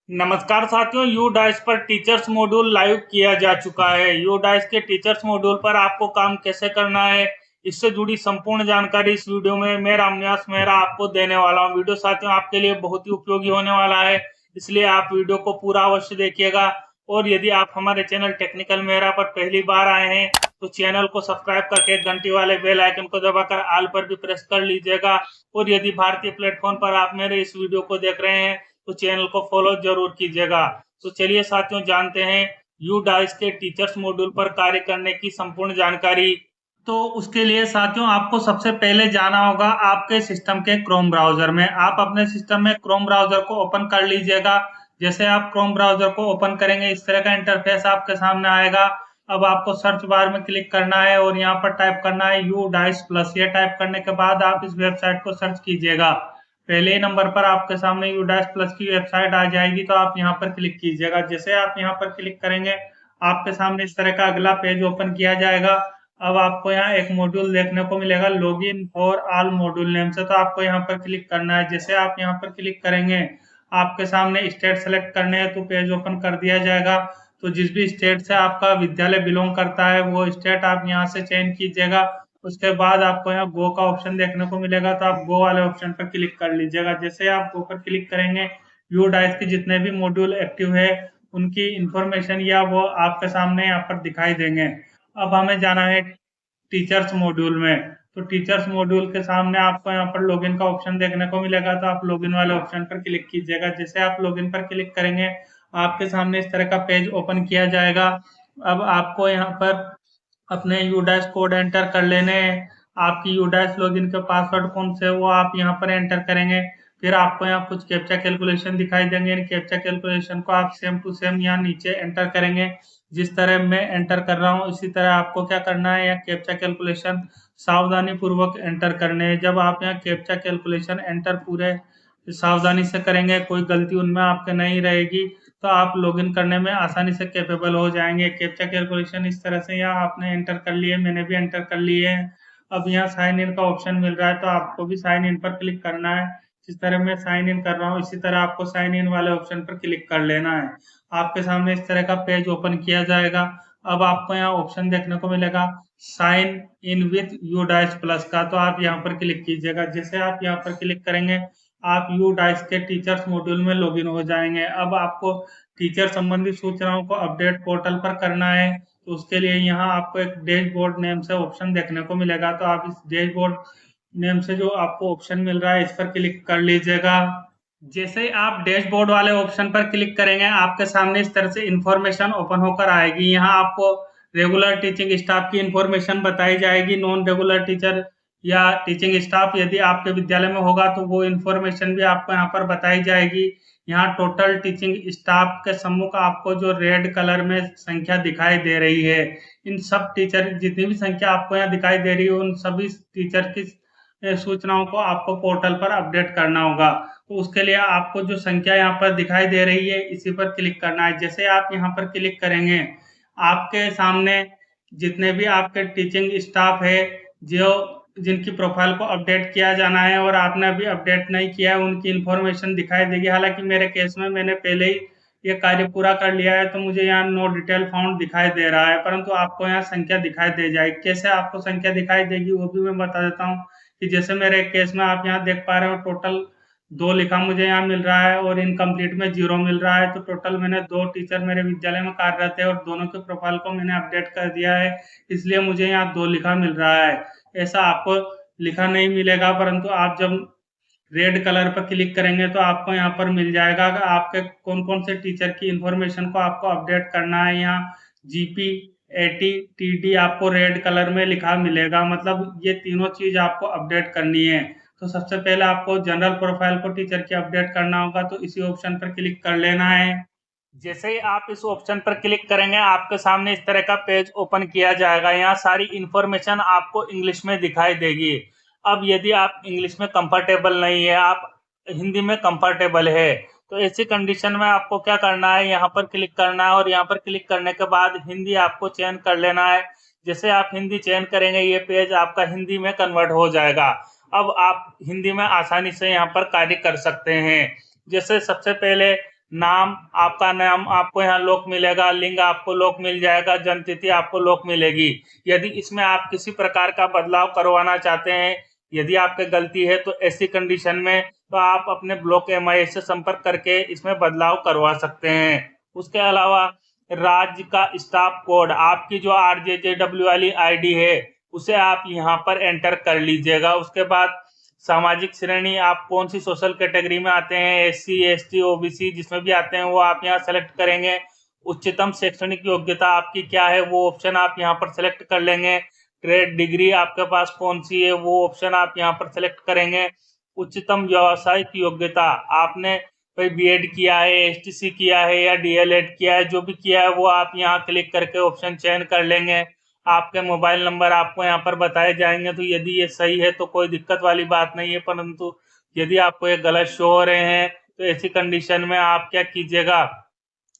नमस्कार साथियों, you dice पर टीचर्स मॉड्यूल लाइव किया जा चुका है। यू डाइस के टीचर्स मॉड्यूल पर आपको काम कैसे करना है, इससे जुड़ी संपूर्ण जानकारी इस वीडियो में मैं रामनिवास मेहरा आपको देने वाला हूं। वीडियो साथियों आपके लिए बहुत ही उपयोगी होने वाला है, इसलिए आप वीडियो को पूरा अवश्य देखिएगा। और यदि आप हमारे चैनल टेक्निकल मेहरा पर पहली बार आए हैं तो चैनल को सब्सक्राइब करके घंटी वाले बेल आइकन को दबाकर ऑल पर भी प्रेस कर लीजिएगा। और यदि भारतीय प्लेटफॉर्म पर आप मेरे इस वीडियो को देख रहे हैं तो चैनल को फॉलो जरूर कीजिएगा। तो चलिए साथियों जानते हैं यू डाइस के टीचर्स मॉड्यूल पर कार्य करने की संपूर्ण जानकारी। तो उसके लिए साथियों आपको सबसे पहले जाना होगा आपके सिस्टम के क्रोम ब्राउजर में। आप अपने सिस्टम में क्रोम ब्राउजर को ओपन कर लीजिएगा। जैसे आप क्रोम ब्राउजर को ओपन करेंगे इस तरह का इंटरफेस आपके सामने आएगा। अब आपको सर्च बार में क्लिक करना है और यहाँ पर टाइप करना है यू डाइस प्लस। ये टाइप करने के बाद आप इस वेबसाइट को सर्च कीजिएगा। पहले ही नंबर पर आपके सामने यू डैश प्लस की वेबसाइट आ जाएगी, तो आप यहाँ पर क्लिक कीजिएगा। जैसे आप यहाँ पर क्लिक करेंगे आपके सामने इस तरह का अगला पेज ओपन किया जाएगा। अब आपको यहाँ एक मॉड्यूल देखने को मिलेगा login for all module name से, तो आपको यहाँ पर क्लिक करना है। जैसे आप यहाँ पर क्लिक करेंगे आपके सामने स्टेट सेलेक्ट करने हैं तो पेज ओपन कर दिया जाएगा। तो जिस भी स्टेट से आपका विद्यालय बिलोंग करता है वो स्टेट आप यहाँ से चयन कीजिएगा। उसके बाद आपको यहाँ गो का ऑप्शन देखने को मिलेगा, तो आप गो वाले ऑप्शन पर क्लिक कर लीजिएगा। जैसे आप गो पर क्लिक करेंगे यू डाइस के जितने भी मॉड्यूल एक्टिव है उनकी इंफॉर्मेशन या वो आपके सामने यहाँ पर दिखाई देंगे। अब हमें जाना है टीचर्स मॉड्यूल में। तो टीचर्स मॉड्यूल के सामने आपको यहाँ पर लॉगिन का ऑप्शन देखने को मिलेगा, तो आप लॉगिन वाले ऑप्शन पर क्लिक कीजिएगा। जैसे आप लॉगिन पर क्लिक करेंगे आपके सामने इस तरह का पेज ओपन किया जाएगा। अब आपको यहाँ पर अपने यूडाइस कोड एंटर कर लेने हैं। आपकी यूडाइस लॉगिन के पासवर्ड कौन से वो आप यहाँ पर एंटर करेंगे। फिर आपको यहाँ कुछ कैप्चा कैलकुलेशन दिखाई देंगे। इन कैप्चा कैलकुलेशन को आप सेम टू सेम यहाँ नीचे एंटर करेंगे। जिस तरह मैं एंटर कर रहा हूँ इसी तरह आपको क्या करना है, यहाँ कैप्चा कैलकुलेशन सावधानी पूर्वक एंटर करने हैं। जब आप यहाँ कैप्चा कैलकुलेशन एंटर पूरे सावधानी से करेंगे, कोई गलती उनमें आपके नहीं रहेगी, तो आप लॉगिन करने में आसानी से कैपेबल हो जाएंगे। कैप्चा कैलकुलेशन इस तरह से यहाँ आपने एंटर कर लिए, मैंने भी एंटर कर लिए हैं। अब यहाँ साइन इन का ऑप्शन मिल रहा है, तो आपको भी साइन इन पर क्लिक करना है। जिस तरह मैं साइन इन कर रहा हूँ इसी तरह आपको साइन इन वाले ऑप्शन पर क्लिक कर लेना है। आपके सामने इस तरह का पेज ओपन किया जाएगा। अब आपको यहाँ ऑप्शन देखने को मिलेगा sign in with U DISE plus का, तो आप यहाँ पर क्लिक कीजिएगा। जैसे आप यहाँ पर क्लिक करेंगे आप यू डाइस के टीचर्स मॉड्यूल में लॉगिन हो जाएंगे। अब आपको टीचर संबंधी सूचनाओं को अपडेट पोर्टल पर करना है, तो उसके लिए यहाँ आपको एक डैशबोर्ड नेम से ऑप्शन देखने को मिलेगा, तो आप इस डैशबोर्ड नेम से जो आपको ऑप्शन मिल रहा है इस पर क्लिक कर लीजिएगा। जैसे ही आप डैशबोर्ड वाले ऑप्शन पर क्लिक करेंगे आपके सामने इस तरह से इंफॉर्मेशन ओपन होकर आएगी। यहाँ आपको रेगुलर टीचिंग स्टाफ की इंफॉर्मेशन बताई जाएगी, नॉन रेगुलर टीचर या टीचिंग स्टाफ यदि आपके विद्यालय में होगा तो वो इंफॉर्मेशन भी आपको यहाँ पर बताई जाएगी। यहाँ टोटल टीचिंग स्टाफ के सम्मुख आपको जो रेड कलर में संख्या दिखाई दे रही है, इन सब टीचर जितनी भी संख्या आपको यहाँ दिखाई दे रही है उन सभी टीचर की सूचनाओं को आपको पोर्टल पर अपडेट करना होगा। तो उसके लिए आपको जो संख्या यहाँ पर दिखाई दे रही है इसी पर क्लिक करना है। जैसे आप यहाँ पर क्लिक करेंगे आपके सामने जितने भी आपके टीचिंग स्टाफ है जो जिनकी प्रोफाइल को अपडेट किया जाना है और आपने अभी अपडेट नहीं किया है उनकी इंफॉर्मेशन दिखाई देगी। हालांकि मेरे केस में मैंने पहले ही ये कार्य पूरा कर लिया है तो मुझे यहाँ नो डिटेल फाउंड दिखाई दे रहा है, परंतु आपको यहाँ संख्या दिखाई दे जाएगी। कैसे आपको संख्या दिखाई देगी वो भी मैं बता देता हूँ कि जैसे मेरे केस में आप यहाँ देख पा रहे हो टोटल 2 लिखा मुझे यहाँ मिल रहा है और इनकम्प्लीट में 0 मिल रहा है। तो टोटल मैंने 2 टीचर मेरे विद्यालय में कार्यरत है और दोनों के प्रोफाइल को मैंने अपडेट कर दिया है, इसलिए मुझे यहाँ 2 लिखा मिल रहा है। ऐसा आपको लिखा नहीं मिलेगा, परंतु आप जब रेड कलर पर क्लिक करेंगे तो आपको यहाँ पर मिल जाएगा कि आपके कौन कौन से टीचर की इंफॉर्मेशन को आपको अपडेट करना है। यहाँ जीपी एटी टीडी आपको रेड कलर में लिखा मिलेगा, मतलब ये तीनों चीज आपको अपडेट करनी है। तो सबसे पहले आपको जनरल प्रोफाइल को टीचर की अपडेट करना होगा, तो इसी ऑप्शन पर क्लिक कर लेना है। जैसे ही आप इस ऑप्शन पर क्लिक करेंगे आपके सामने इस तरह का पेज ओपन किया जाएगा। यहाँ सारी इंफॉर्मेशन आपको इंग्लिश में दिखाई देगी। अब यदि आप इंग्लिश में कंफर्टेबल नहीं है, आप हिंदी में कंफर्टेबल है, तो ऐसी कंडीशन में आपको क्या करना है, यहाँ पर क्लिक करना है और यहाँ पर क्लिक करने के बाद हिंदी आपको चयन कर लेना है। जैसे आप हिंदी चयन करेंगे ये पेज आपका हिंदी में कन्वर्ट हो जाएगा। अब आप हिंदी में आसानी से यहाँ पर कार्य कर सकते हैं। जैसे सबसे पहले नाम, आपका नाम आपको यहाँ लोक मिलेगा, लिंग आपको लोक मिल जाएगा, जन्म तिथि आपको लोक मिलेगी। यदि इसमें आप किसी प्रकार का बदलाव करवाना चाहते हैं, यदि आपकी गलती है, तो ऐसी कंडीशन में तो आप अपने ब्लॉक एमआईएस से संपर्क करके इसमें बदलाव करवा सकते हैं। उसके अलावा राज्य का स्टाफ कोड, आपकी जो RJJW वाली आईडी है उसे आप यहाँ पर एंटर कर लीजिएगा। उसके बाद सामाजिक श्रेणी, आप कौन सी सोशल कैटेगरी में आते हैं, SC ST OBC जिसमें भी आते हैं वो आप यहाँ सेलेक्ट करेंगे। उच्चतम शैक्षणिक योग्यता आपकी क्या है वो ऑप्शन आप यहाँ पर सेलेक्ट कर लेंगे। ट्रेड डिग्री आपके पास कौन सी है वो ऑप्शन आप यहाँ पर सेलेक्ट करेंगे। उच्चतम व्यावसायिक योग्यता, आपने कोई BEd किया है, STC किया है या DLEd किया है, जो भी किया है वो आप यहाँ क्लिक करके ऑप्शन चयन कर लेंगे। आपके मोबाइल नंबर आपको यहाँ पर बताए जाएंगे, तो यदि ये सही है तो कोई दिक्कत वाली बात नहीं है, परंतु यदि आपको ये गलत शो हो रहे हैं तो ऐसी कंडीशन में आप क्या कीजिएगा,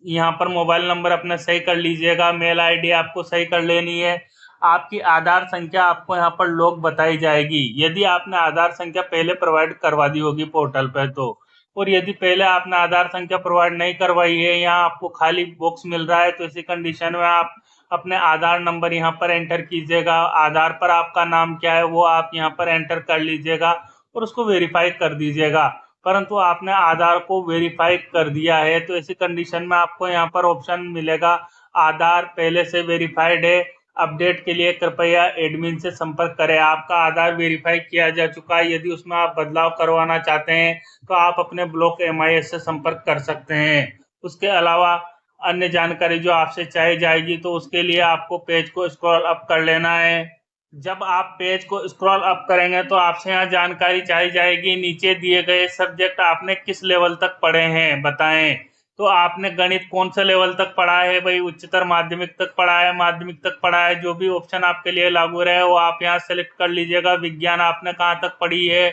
यहाँ पर मोबाइल नंबर अपना सही कर लीजिएगा, मेल आईडी आपको सही कर लेनी है। आपकी आधार संख्या आपको यहाँ पर लोग बताई जाएगी, यदि आपने आधार संख्या पहले प्रोवाइड करवा दी होगी पोर्टल पे तो। और यदि पहले आपने आधार संख्या प्रोवाइड नहीं करवाई है, यहाँ आपको खाली बॉक्स मिल रहा है, तो इसी कंडीशन में आप अपने आधार नंबर यहाँ पर एंटर कीजिएगा। आधार पर आपका नाम क्या है वो आप यहाँ पर एंटर कर लीजिएगा और उसको वेरीफाई कर दीजिएगा। परंतु आपने आधार को वेरीफाई कर दिया है, तो ऐसी कंडीशन में आपको यहाँ पर ऑप्शन मिलेगा आधार पहले से वेरीफाइड है, अपडेट के लिए कृपया एडमिन से संपर्क करें। आपका आधार वेरीफाई किया जा चुका है, यदि उसमें आप बदलाव करवाना चाहते हैं तो आप अपने ब्लॉक एमआईएस से संपर्क कर सकते हैं। उसके अलावा अन्य जानकारी जो आपसे चाहिए जाएगी, तो उसके लिए आपको पेज को स्क्रॉल अप कर लेना है। जब आप पेज को स्क्रॉल अप करेंगे तो आपसे यहाँ जानकारी चाहिए जाएगी, नीचे दिए गए सब्जेक्ट आपने किस लेवल तक पढ़े हैं बताएं। तो आपने गणित कौन से लेवल तक पढ़ा है भाई, उच्चतर माध्यमिक तक पढ़ा है, माध्यमिक तक पढ़ा है, जो भी ऑप्शन आपके लिए लागू रहे वो आप यहाँ सेलेक्ट कर लीजिएगा। विज्ञान आपने कहाँ तक पढ़ी है,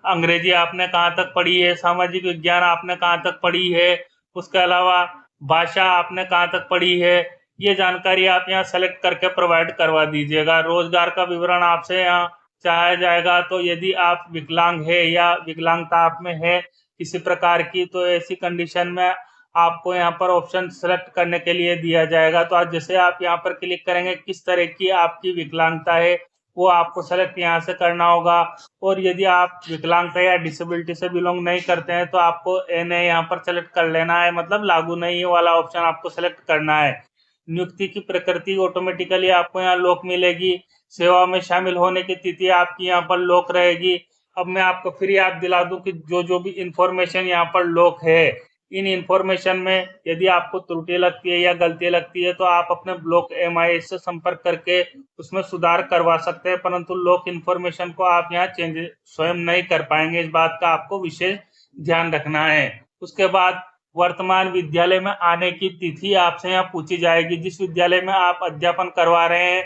अंग्रेजी आपने कहाँ तक पढ़ी है, सामाजिक विज्ञान आपने कहाँ तक पढ़ी है, उसके अलावा भाषा आपने कहाँ तक पढ़ी है, ये जानकारी आप यहाँ सेलेक्ट करके प्रोवाइड करवा दीजिएगा। रोजगार का विवरण आपसे यहाँ चाहा जाएगा, तो यदि आप विकलांग है या विकलांगता आप में है किसी प्रकार की, तो ऐसी कंडीशन में आपको यहाँ पर ऑप्शन सेलेक्ट करने के लिए दिया जाएगा। तो आज जैसे आप यहाँ पर क्लिक करेंगे किस तरह की आपकी विकलांगता है वो आपको सेलेक्ट यहाँ से करना होगा। और यदि आप विकलांगता या डिसेबिलिटी से बिलोंग नहीं करते हैं तो आपको NA यहाँ पर सेलेक्ट कर लेना है, मतलब लागू नहीं वाला ऑप्शन आपको सेलेक्ट करना है। नियुक्ति की प्रकृति ऑटोमेटिकली आपको यहाँ लोक मिलेगी। सेवा में शामिल होने की तिथि आपकी यहाँ पर लोक रहेगी। अब मैं आपको फिर याद दिला दूं कि जो भी इंफॉर्मेशन यहाँ पर लोक है, इन इंफॉर्मेशन में यदि आपको त्रुटि लगती है या गलती लगती है तो आप अपने ब्लॉक एमआईएस से संपर्क करके उसमें सुधार करवा सकते हैं, परंतु लोक इंफॉर्मेशन को आप यहाँ चेंज स्वयं नहीं कर पाएंगे, इस बात का आपको विशेष ध्यान रखना है। उसके बाद वर्तमान विद्यालय में आने की तिथि आपसे यहाँ पूछी जाएगी, जिस विद्यालय में आप अध्यापन करवा रहे हैं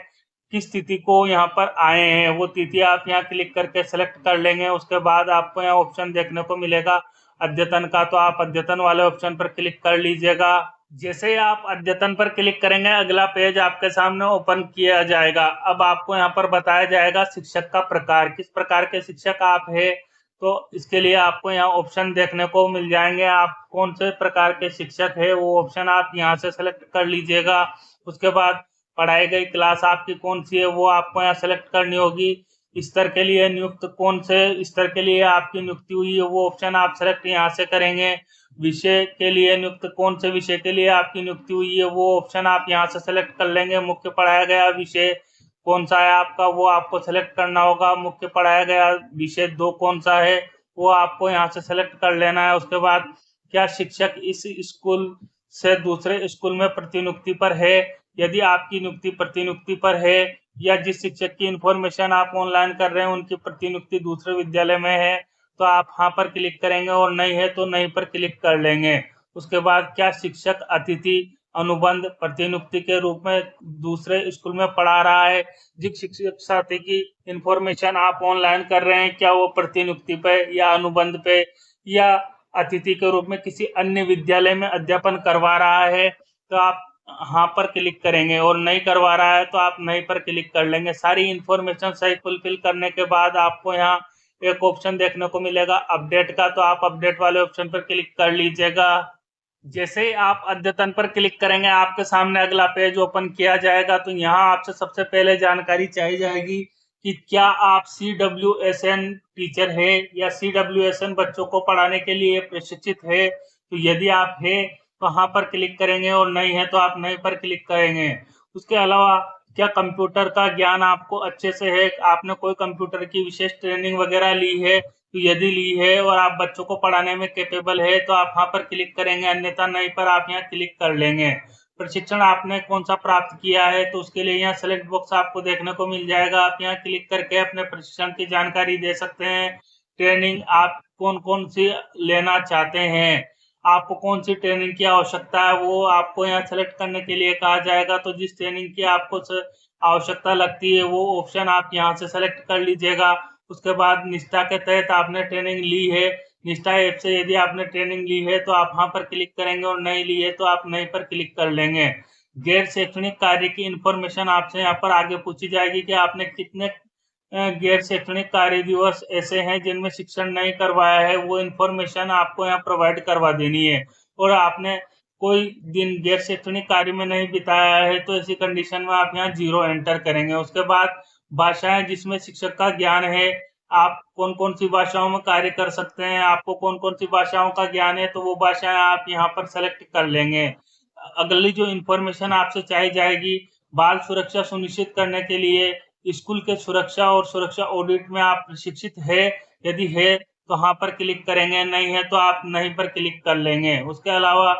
किस तिथि को यहाँ पर आए हैं वो तिथि आप यहाँ क्लिक करके सेलेक्ट कर लेंगे। उसके बाद आपको यहाँ ऑप्शन देखने को मिलेगा अद्यतन का, तो आप अद्यतन वाले ऑप्शन पर क्लिक कर लीजिएगा। जैसे ही आप अद्यतन पर क्लिक करेंगे अगला पेज आपके सामने ओपन किया जाएगा। अब आपको यहाँ पर बताया जाएगा शिक्षक का प्रकार, किस प्रकार के शिक्षक आप है, तो इसके लिए आपको यहाँ ऑप्शन देखने को मिल जाएंगे। आप कौन से प्रकार के शिक्षक है वो ऑप्शन आप यहाँ से सेलेक्ट कर लीजिएगा। उसके बाद पढ़ाई गई क्लास आपकी कौन सी है वो आपको यहाँ सेलेक्ट करनी होगी। स्तर के लिए नियुक्त कौन से स्तर के लिए आपकी नियुक्ति हुई है वो ऑप्शन आप सेलेक्ट यहाँ से करेंगे। विषय के लिए नियुक्त कौन से विषय के लिए आपकी नियुक्ति हुई है वो ऑप्शन आप यहाँ से सेलेक्ट कर लेंगे। मुख्य पढ़ाया गया विषय कौन सा है आपका वो आपको सेलेक्ट करना होगा। मुख्य पढ़ाया गया विषय 2 कौन सा है वो आपको यहाँ से सेलेक्ट कर लेना है। उसके बाद क्या शिक्षक इस स्कूल से दूसरे स्कूल में प्रतिनियुक्ति पर है, यदि आपकी नियुक्ति प्रतिनियुक्ति पर है या जिस शिक्षक की इंफॉर्मेशन आप ऑनलाइन कर रहे हैं उनकी प्रतिनियुक्ति दूसरे विद्यालय में है तो आप हाँ पर क्लिक करेंगे, और नहीं है तो नहीं पर क्लिक कर लेंगे। उसके बाद क्या शिक्षक अतिथि अनुबंध प्रतिनियुक्ति के रूप में दूसरे स्कूल में पढ़ा रहा है, जिस शिक्षक साथी की इंफॉर्मेशन आप ऑनलाइन कर रहे हैं क्या वो प्रतिनियुक्ति पे या अनुबंध पे या अतिथि के रूप में किसी अन्य विद्यालय में अध्यापन करवा रहा है, तो आप हाँ पर क्लिक करेंगे, और नहीं करवा रहा है तो आप नहीं पर क्लिक कर लेंगे। सारी इंफॉर्मेशन सही फुलफिल करने के बाद आपको यहाँ एक ऑप्शन देखने को मिलेगा अपडेट का, तो आप अपडेट वाले ऑप्शन पर क्लिक कर लीजिएगा। जैसे ही आप अद्यतन पर क्लिक करेंगे आपके सामने अगला पेज ओपन किया जाएगा। तो यहाँ आपसे सबसे पहले जानकारी चाहिए जाएगी कि क्या आप CWSN टीचर है या CWSN बच्चों को पढ़ाने के लिए प्रशिक्षित है। तो यदि आप है तो हाँ पर क्लिक करेंगे और नहीं है तो आप नहीं पर क्लिक करेंगे। उसके अलावा क्या कंप्यूटर का ज्ञान आपको अच्छे से है, आपने कोई कंप्यूटर की विशेष ट्रेनिंग वगैरह ली है। तो यदि ली है और आप बच्चों को पढ़ाने में कैपेबल है तो आप हाँ पर क्लिक करेंगे, अन्यथा नहीं पर आप यहाँ क्लिक कर लेंगे। प्रशिक्षण आपने कौन सा प्राप्त किया है तो उसके लिए यहाँ सेलेक्ट बॉक्स आपको देखने को मिल जाएगा। आप यहाँ क्लिक करके अपने प्रशिक्षण की जानकारी दे सकते हैं। ट्रेनिंग आप कौन कौन सी लेना चाहते हैं, आपको कौन सी ट्रेनिंग की आवश्यकता है वो आपको यहाँ सेलेक्ट करने के लिए कहा जाएगा। तो जिस ट्रेनिंग की आपको आवश्यकता लगती है वो ऑप्शन आप यहाँ से सेलेक्ट कर लीजिएगा। उसके बाद निष्ठा के तहत आपने ट्रेनिंग ली है, निष्ठा ऐप से यदि आपने ट्रेनिंग ली है तो आप हाँ पर क्लिक करेंगे और नहीं ली है तो आप नहीं पर क्लिक कर लेंगे। गैर शैक्षणिक कार्य की इंफॉर्मेशन आपसे यहाँ पर आगे पूछी जाएगी कि आपने कितने गैर शैक्षणिक कार्य दिवस ऐसे हैं जिनमें शिक्षण नहीं करवाया है, वो इन्फॉर्मेशन आपको यहाँ प्रोवाइड करवा देनी है। और आपने कोई दिन गैर शैक्षणिक कार्य में नहीं बिताया है तो ऐसी कंडीशन में आप यहाँ 0 एंटर करेंगे। उसके बाद भाषाएं जिसमें शिक्षक का ज्ञान है, आप कौन कौन सी भाषाओं में कार्य कर सकते हैं, आपको कौन कौन सी भाषाओं का ज्ञान है तो वो भाषाएं आप यहाँ पर सेलेक्ट कर लेंगे। अगली जो इंफॉर्मेशन आपसे चाहिए जाएगी, बाल सुरक्षा सुनिश्चित करने के लिए स्कूल के सुरक्षा और सुरक्षा ऑडिट में आप प्रशिक्षित है। यदि है तो हाँ पर क्लिक करेंगे, नहीं है तो आप नहीं पर क्लिक कर लेंगे। उसके अलावा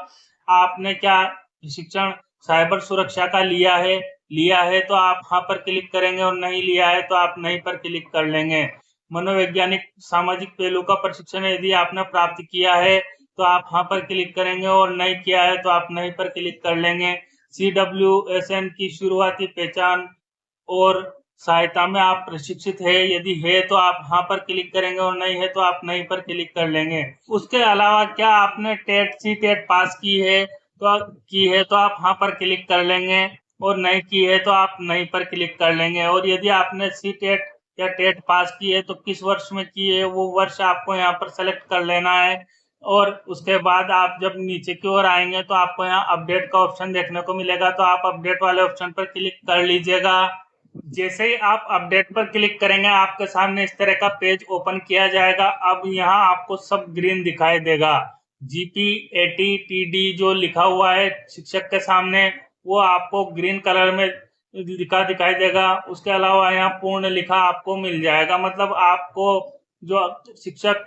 आपने क्या प्रशिक्षण साइबर सुरक्षा का लिया है तो आप हाँ पर क्लिक करेंगे और नहीं लिया है तो आप नहीं पर क्लिक कर लेंगे। मनोवैज्ञानिक सामाजिक पहलू का प्रशिक्षण यदि आपने प्राप्त किया है तो आप हाँ पर क्लिक करेंगे और नहीं किया है तो आप नहीं पर क्लिक कर लेंगे। CWSN की शुरुआती पहचान और सहायता में आप प्रशिक्षित है, यदि है तो आप हाँ पर क्लिक करेंगे और नहीं है तो आप नहीं पर क्लिक कर लेंगे। उसके अलावा क्या आपने टेट पास की है तो आप हाँ पर क्लिक कर लेंगे और नहीं की है तो आप नहीं पर क्लिक कर लेंगे। और यदि आपने टेट या टेट पास की है तो किस वर्ष में की है वो वर्ष आपको यहाँ पर सेलेक्ट कर लेना है। और उसके बाद आप जब नीचे की ओर आएंगे तो आपको यहाँ अपडेट का ऑप्शन देखने को मिलेगा, तो आप अपडेट वाले ऑप्शन पर क्लिक कर लीजिएगा। जैसे ही आप अपडेट पर क्लिक करेंगे आपके सामने इस तरह का पेज ओपन किया जाएगा। अब यहाँ आपको सब ग्रीन दिखाई देगा। GPAT-TD जो लिखा हुआ है शिक्षक के सामने वो आपको ग्रीन कलर में दिखाई देगा। उसके अलावा यहाँ पूर्ण लिखा आपको मिल जाएगा, मतलब आपको जो शिक्षक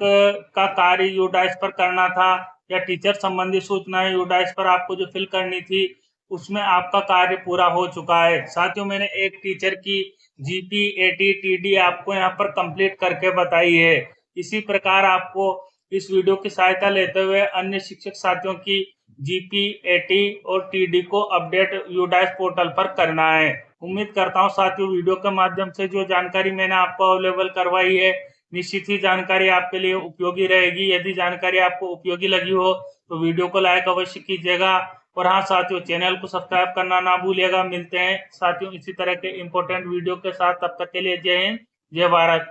का कार्य यूडाइस पर करना था या टीचर संबंधी सूचनाएं यूडाइस पर आपको जो फिल करनी थी उसमें आपका कार्य पूरा हो चुका है। साथियों, मैंने एक टीचर की GPAT-TD आपको यहाँ पर कंप्लीट करके बताई है। इसी प्रकार आपको इस वीडियो की सहायता लेते हुए अन्य शिक्षक साथियों की GPAT और TD को अपडेट यूडाइस पोर्टल पर करना है। उम्मीद करता हूँ साथियों वीडियो के माध्यम से जो जानकारी मैंने आपको अवेलेबल करवाई है निश्चित ही जानकारी आपके लिए उपयोगी रहेगी। यदि जानकारी आपको उपयोगी लगी हो तो वीडियो को लाइक अवश्य कीजिएगा। और हाँ साथियों, चैनल को सब्सक्राइब करना ना भूलिएगा। मिलते हैं साथियों इसी तरह के इंपॉर्टेंट वीडियो के साथ, तब तक के लिए जय हिंद, जय भारत।